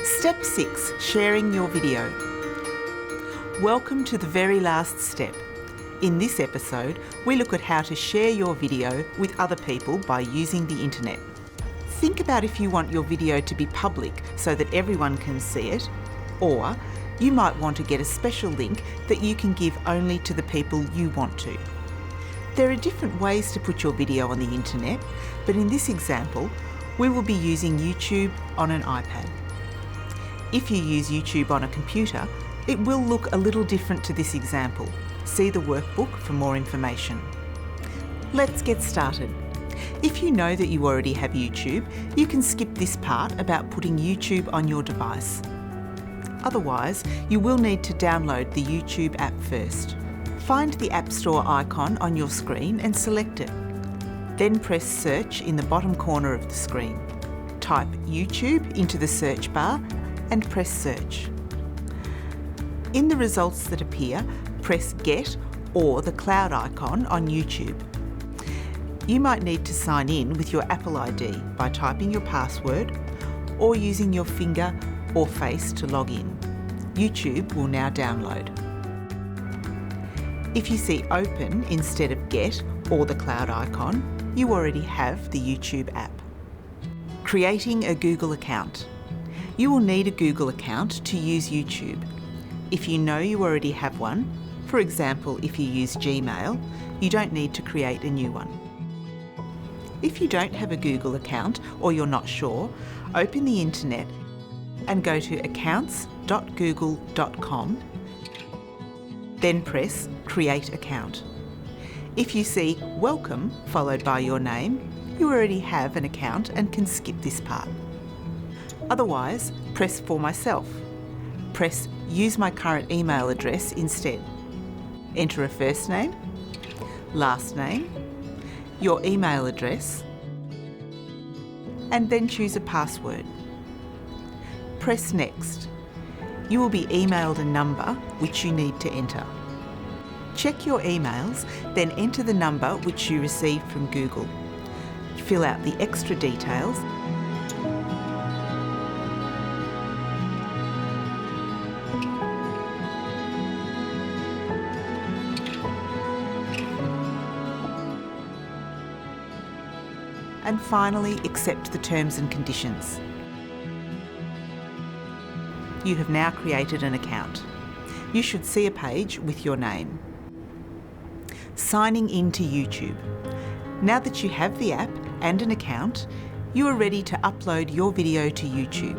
Step 6. Sharing your video. Welcome to the very last step. In this episode, we look at how to share your video with other people by using the internet. Think about if you want your video to be public so that everyone can see it, or you might want to get a special link that you can give only to the people you want to. There are different ways to put your video on the internet, but in this example, we will be using YouTube on an iPad. If you use YouTube on a computer, it will look a little different to this example. See the workbook for more information. Let's get started. If you know that you already have YouTube, you can skip this part about putting YouTube on your device. Otherwise, you will need to download the YouTube app first. Find the App Store icon on your screen and select it. Then press Search in the bottom corner of the screen. Type YouTube into the search bar and press Search. In the results that appear, press Get or the cloud icon on YouTube. You might need to sign in with your Apple ID by typing your password or using your finger or face to log in. YouTube will now download. If you see Open instead of Get or the cloud icon, you already have the YouTube app. Creating a Google account. You will need a Google account to use YouTube. If you know you already have one, for example if you use Gmail, you don't need to create a new one. If you don't have a Google account or you're not sure, open the internet and go to accounts.google.com, then press Create Account. If you see Welcome followed by your name, you already have an account and can skip this part. Otherwise, press For Myself. Press Use my current email address instead. Enter a first name, last name, your email address, and then choose a password. Press Next. You will be emailed a number which you need to enter. Check your emails, then enter the number which you received from Google. Fill out the extra details and finally accept the terms and conditions. You have now created an account. You should see a page with your name. Signing in to YouTube. Now that you have the app and an account, you are ready to upload your video to YouTube.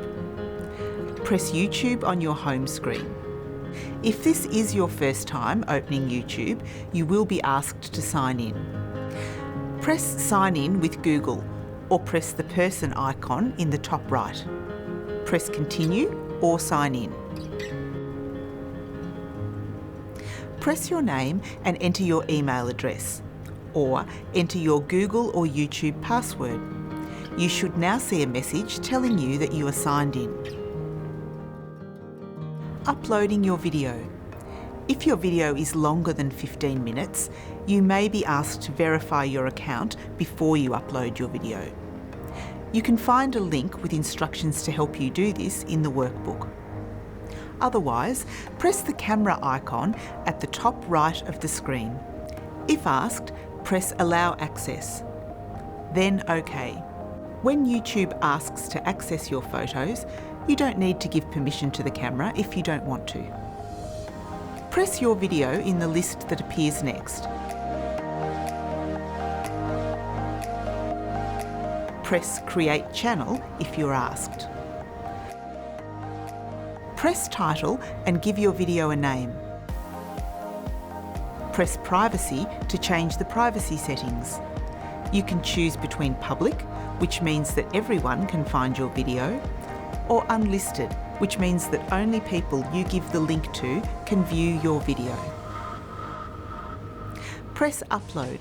Press YouTube on your home screen. If this is your first time opening YouTube, you will be asked to sign in. Press Sign in with Google or press the person icon in the top right. Press Continue or Sign in. Press your name and enter your email address, or enter your Google or YouTube password. You should now see a message telling you that you are signed in. Uploading your video. If your video is longer than 15 minutes, you may be asked to verify your account before you upload your video. You can find a link with instructions to help you do this in the workbook. Otherwise, press the camera icon at the top right of the screen. If asked, press Allow Access. Then OK. When YouTube asks to access your photos, you don't need to give permission to the camera if you don't want to. Press your video in the list that appears next. Press Create Channel if you're asked. Press Title and give your video a name. Press Privacy to change the privacy settings. You can choose between Public, which means that everyone can find your video, or Unlisted, which means that only people you give the link to can view your video. Press Upload.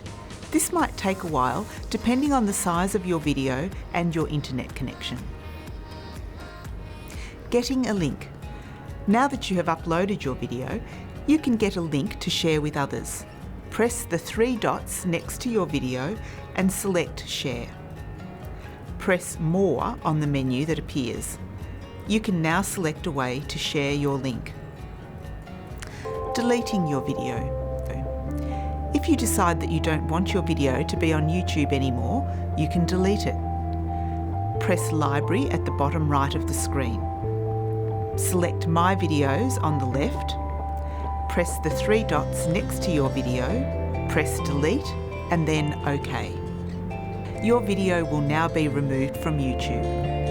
This might take a while depending on the size of your video and your internet connection. Getting a link. Now that you have uploaded your video, you can get a link to share with others. Press the 3 dots next to your video and select Share. Press More on the menu that appears. You can now select a way to share your link. Deleting your video. If you decide that you don't want your video to be on YouTube anymore, you can delete it. Press Library at the bottom right of the screen. Select My Videos on the left. Press the 3 dots next to your video, press Delete and then OK. Your video will now be removed from YouTube.